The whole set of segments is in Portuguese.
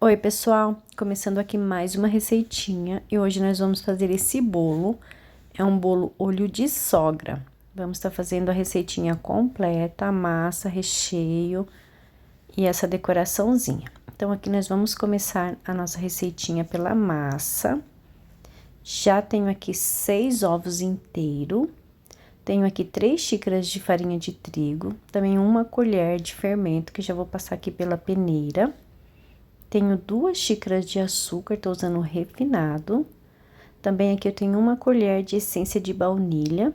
Oi, pessoal! Começando aqui mais uma receitinha e hoje nós vamos fazer esse bolo. É um bolo olho de sogra. Vamos estar fazendo a receitinha completa, a massa, recheio e essa decoraçãozinha. Então, aqui nós vamos começar a nossa receitinha pela massa. Já tenho aqui 6 ovos inteiros. Tenho aqui 3 xícaras de farinha de trigo, também 1 colher de fermento, que já vou passar aqui pela peneira. Tenho 2 xícaras de açúcar, tô usando refinado. Também aqui eu tenho 1 colher de essência de baunilha,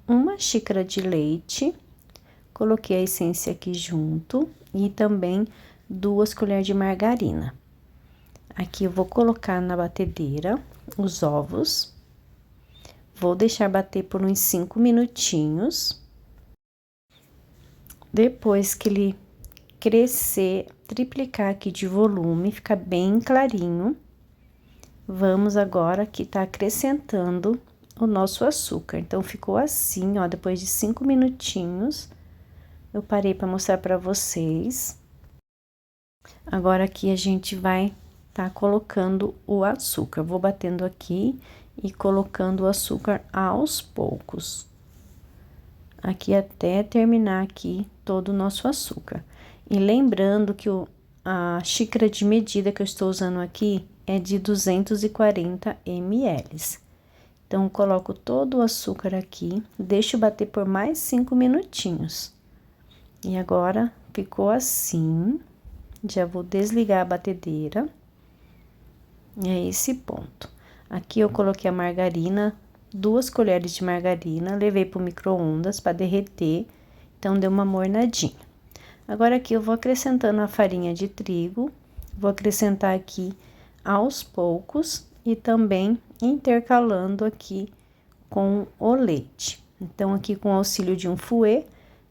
1 xícara de leite. Coloquei a essência aqui junto e também 2 colheres de margarina. Aqui eu vou colocar na batedeira os ovos. Vou deixar bater por uns 5 minutinhos. Depois que ele crescer, triplicar aqui de volume, ficar bem clarinho. Vamos agora aqui tá acrescentando o nosso açúcar. Então, ficou assim, ó, depois de 5 minutinhos, eu parei para mostrar para vocês. Agora, aqui a gente vai tá colocando o açúcar. Vou batendo aqui e colocando o açúcar aos poucos. Aqui até terminar aqui todo o nosso açúcar. E lembrando que a xícara de medida que eu estou usando aqui é de 240 ml. Então, coloco todo o açúcar aqui, deixo bater por mais 5 minutinhos. E agora, ficou assim. Já vou desligar a batedeira. E é esse ponto. Aqui eu coloquei a margarina, 2 colheres de margarina, levei pro micro-ondas para derreter, então deu uma mornadinha. Agora, aqui eu vou acrescentando a farinha de trigo, vou acrescentar aqui aos poucos e também intercalando aqui com o leite. Então, aqui com o auxílio de um fouet,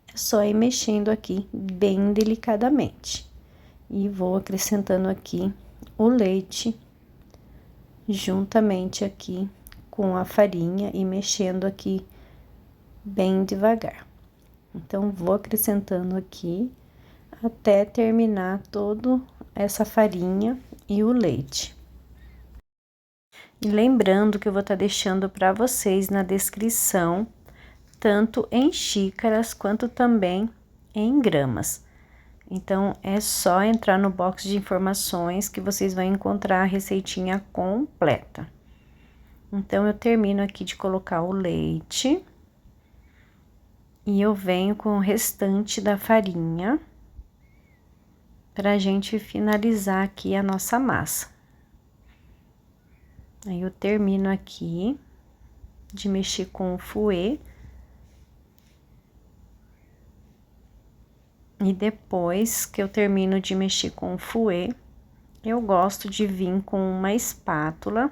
é só ir mexendo aqui bem delicadamente. E vou acrescentando aqui o leite juntamente aqui com a farinha e mexendo aqui bem devagar. Então, vou acrescentando aqui até terminar toda essa farinha e o leite. E lembrando que eu vou estar deixando para vocês na descrição, tanto em xícaras quanto também em gramas. Então, é só entrar no box de informações que vocês vão encontrar a receitinha completa. Então, eu termino aqui de colocar o leite. E eu venho com o restante da farinha pra gente finalizar aqui a nossa massa. Aí, eu termino aqui de mexer com o fouet. E depois que eu termino de mexer com o fouet, eu gosto de vir com uma espátula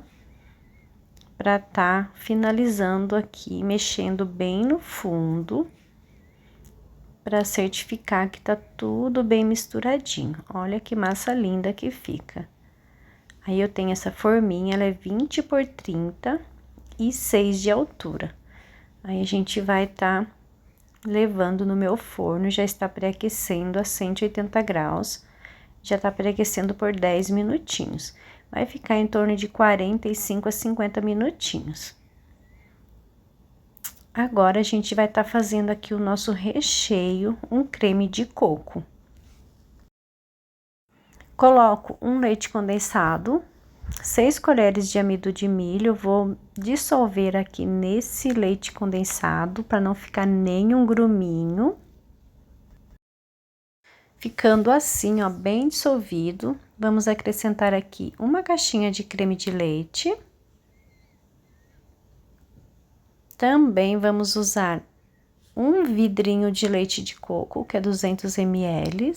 pra tá finalizando aqui, mexendo bem no fundo, pra certificar que tá tudo bem misturadinho. Olha que massa linda que fica. Aí, eu tenho essa forminha, ela é 20 por 30 e 6 de altura. Aí, a gente vai tá levando no meu forno, já está pré-aquecendo a 180 graus, já tá pré-aquecendo por 10 minutinhos. Vai ficar em torno de 45 a 50 minutinhos. Agora, a gente vai tá fazendo aqui o nosso recheio, um creme de coco. Coloco um leite condensado, 6 colheres de amido de milho, vou dissolver aqui nesse leite condensado, para não ficar nenhum gruminho. Ficando assim, ó, bem dissolvido, vamos acrescentar aqui 1 caixinha de creme de leite. Também vamos usar 1 vidrinho de leite de coco, que é 200 ml.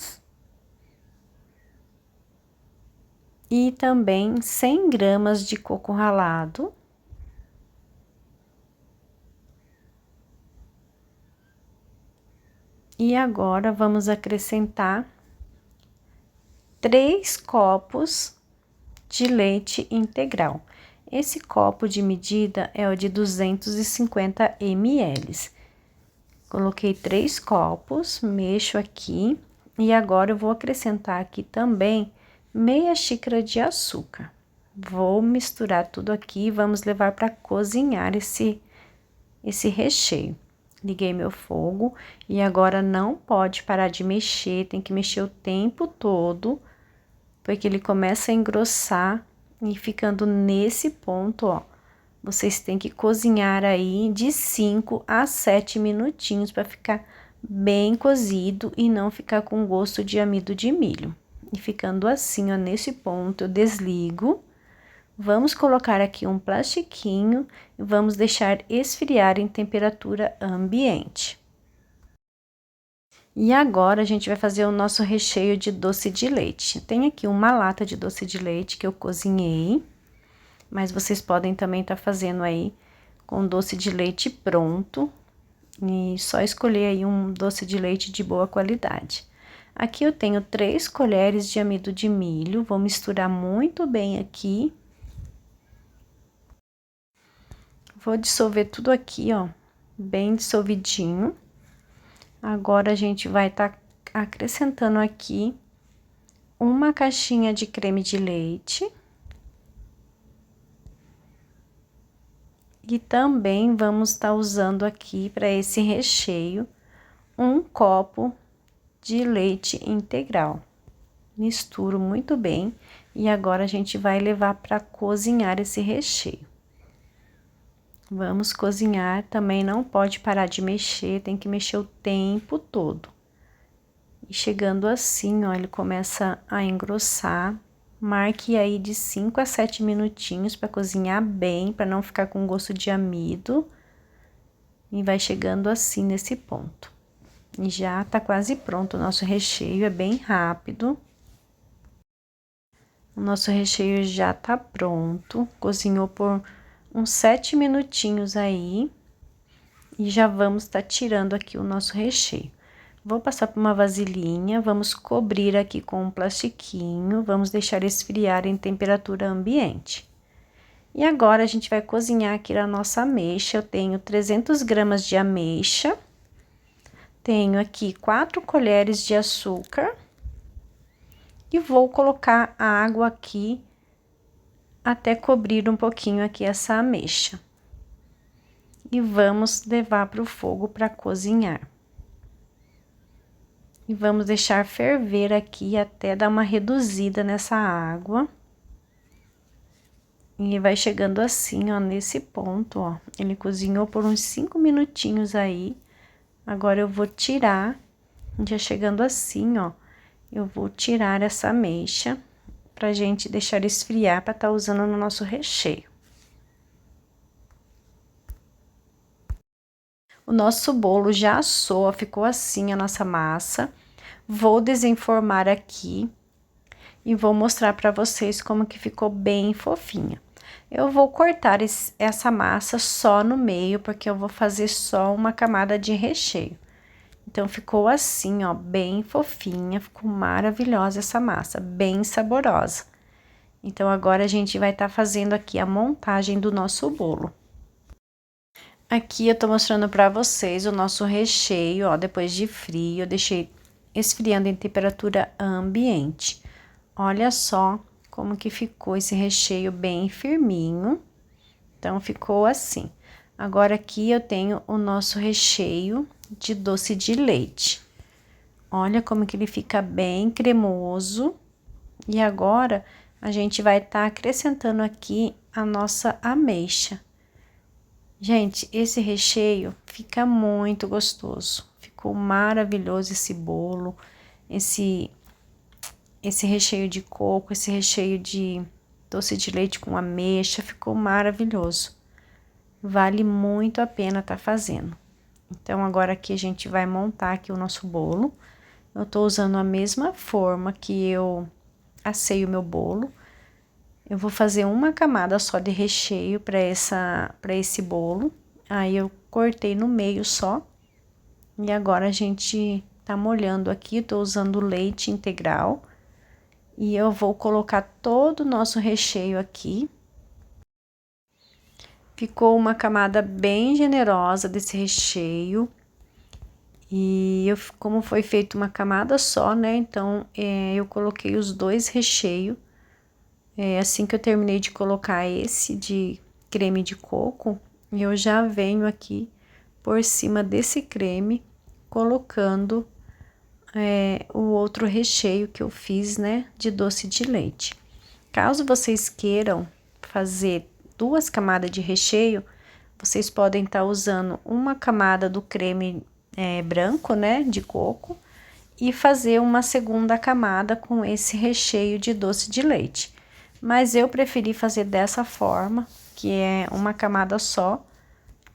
E também 100 gramas de coco ralado. E agora, vamos acrescentar 3 copos de leite integral. Esse copo de medida é o de 250 ml. Coloquei 3 copos, mexo aqui. E agora, eu vou acrescentar aqui também meia xícara de açúcar. Vou misturar tudo aqui e vamos levar para cozinhar esse recheio. Liguei meu fogo e agora não pode parar de mexer, tem que mexer o tempo todo, porque ele começa a engrossar e ficando nesse ponto, ó. Vocês têm que cozinhar aí de 5 a 7 minutinhos para ficar bem cozido e não ficar com gosto de amido de milho. E ficando assim, ó, nesse ponto, eu desligo. Vamos colocar aqui um plastiquinho e vamos deixar esfriar em temperatura ambiente. E agora, a gente vai fazer o nosso recheio de doce de leite. Tem aqui uma lata de doce de leite que eu cozinhei, mas vocês podem também estar fazendo aí com doce de leite pronto. E só escolher aí um doce de leite de boa qualidade. Aqui eu tenho 3 colheres de amido de milho, vou misturar muito bem aqui. Vou dissolver tudo aqui, ó, bem dissolvidinho. Agora, a gente vai estar acrescentando aqui uma caixinha de creme de leite. E também vamos estar usando aqui para esse recheio um copo de leite integral. Misturo muito bem e agora a gente vai levar para cozinhar esse recheio. Vamos cozinhar, também não pode parar de mexer, tem que mexer o tempo todo. E chegando assim, ó, ele começa a engrossar. Marque aí de 5 a 7 minutinhos para cozinhar bem, para não ficar com gosto de amido. E vai chegando assim nesse ponto. E já tá quase pronto o nosso recheio, é bem rápido. O nosso recheio já tá pronto, cozinhou por uns 7 minutinhos aí. E já vamos estar tirando aqui o nosso recheio. Vou passar por uma vasilhinha, vamos cobrir aqui com um plastiquinho, vamos deixar esfriar em temperatura ambiente. E agora, a gente vai cozinhar aqui a nossa ameixa. Eu tenho 300 gramas de ameixa, tenho aqui 4 colheres de açúcar. E vou colocar a água aqui até cobrir um pouquinho aqui essa ameixa. E vamos levar para o fogo para cozinhar. E vamos deixar ferver aqui até dar uma reduzida nessa água. E vai chegando assim, ó, nesse ponto, ó. Ele cozinhou por uns 5 minutinhos aí. Agora eu vou tirar, já chegando assim, ó. Eu vou tirar essa ameixa pra gente deixar esfriar pra tá usando no nosso recheio. O nosso bolo já assou, ficou assim a nossa massa. Vou desenformar aqui e vou mostrar pra vocês como que ficou bem fofinha. Eu vou cortar essa massa só no meio, porque eu vou fazer só uma camada de recheio. Então, ficou assim, ó, bem fofinha, ficou maravilhosa essa massa, bem saborosa. Então, agora a gente vai estar fazendo aqui a montagem do nosso bolo. Aqui eu tô mostrando pra vocês o nosso recheio, ó, depois de frio, eu deixei esfriando em temperatura ambiente. Olha só como que ficou esse recheio bem firminho. Então, ficou assim. Agora, aqui eu tenho o nosso recheio de doce de leite. Olha como que ele fica bem cremoso. E agora, a gente vai estar acrescentando aqui a nossa ameixa. Gente, esse recheio fica muito gostoso. Ficou maravilhoso esse bolo, esse recheio de coco, esse recheio de doce de leite com ameixa, ficou maravilhoso. Vale muito a pena tá fazendo. Então, agora aqui a gente vai montar aqui o nosso bolo. Eu tô usando a mesma forma que eu assei o meu bolo. Eu vou fazer uma camada só de recheio para esse bolo. Aí, eu cortei no meio só. E agora, a gente tá molhando aqui, tô usando leite integral. E eu vou colocar todo o nosso recheio aqui. Ficou uma camada bem generosa desse recheio. E como foi feito uma camada só, né? Então, eu coloquei os dois recheios. Assim que eu terminei de colocar esse de creme de coco, eu já venho aqui por cima desse creme, colocando o outro recheio que eu fiz, né? De doce de leite. Caso vocês queiram fazer 2 camadas de recheio, vocês podem estar usando uma camada do creme branco, né, de coco, e fazer uma segunda camada com esse recheio de doce de leite. Mas eu preferi fazer dessa forma, que é uma camada só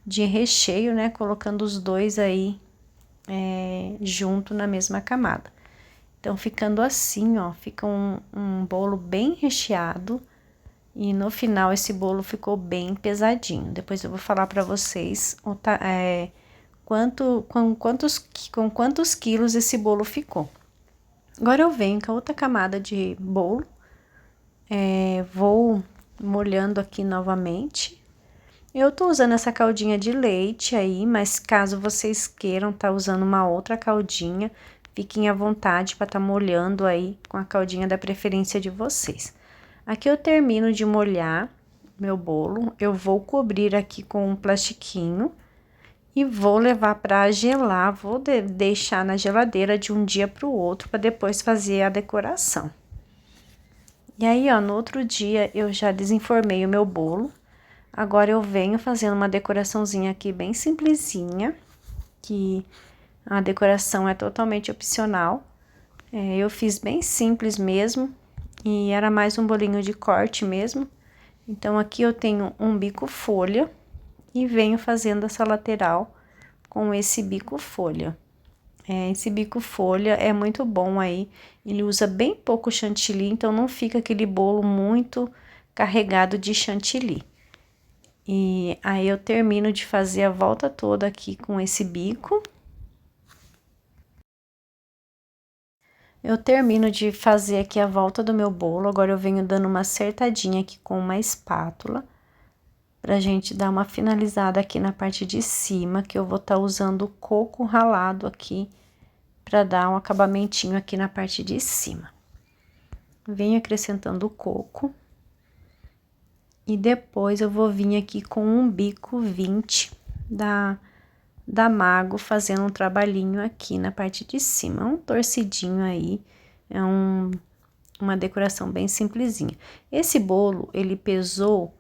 de recheio, né, colocando os dois aí junto na mesma camada. Então, ficando assim, ó, fica um bolo bem recheado. E no final esse bolo ficou bem pesadinho. Depois eu vou falar para vocês com quantos quilos esse bolo ficou. Agora eu venho com a outra camada de bolo. Vou molhando aqui novamente. Eu tô usando essa caldinha de leite aí, mas caso vocês queiram tá usando uma outra caldinha, fiquem à vontade para tá molhando aí com a caldinha da preferência de vocês. Aqui eu termino de molhar meu bolo, eu vou cobrir aqui com um plastiquinho e vou levar para gelar, vou deixar na geladeira de um dia para o outro para depois fazer a decoração. E aí, ó, no outro dia eu já desenformei o meu bolo. Agora eu venho fazendo uma decoraçãozinha aqui bem simplesinha, que a decoração é totalmente opcional. Eu fiz bem simples mesmo, e era mais um bolinho de corte mesmo. Então, aqui eu tenho um bico folha e venho fazendo essa lateral com esse bico folha. Esse bico folha é muito bom aí, ele usa bem pouco chantilly, então não fica aquele bolo muito carregado de chantilly. E aí eu termino de fazer a volta toda aqui com esse bico. Eu termino de fazer aqui a volta do meu bolo, agora eu venho dando uma acertadinha aqui com uma espátula, pra gente dar uma finalizada aqui na parte de cima, que eu vou estar usando o coco ralado aqui, pra dar um acabamentinho aqui na parte de cima. Venho acrescentando o coco. E depois eu vou vir aqui com um bico 20 da Mago, fazendo um trabalhinho aqui na parte de cima, um torcidinho aí, uma decoração bem simplesinha. Esse bolo, ele pesou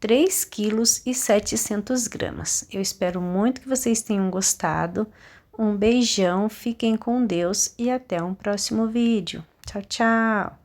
3,7 kg. Eu espero muito que vocês tenham gostado. Um beijão, fiquem com Deus e até um próximo vídeo. Tchau, tchau!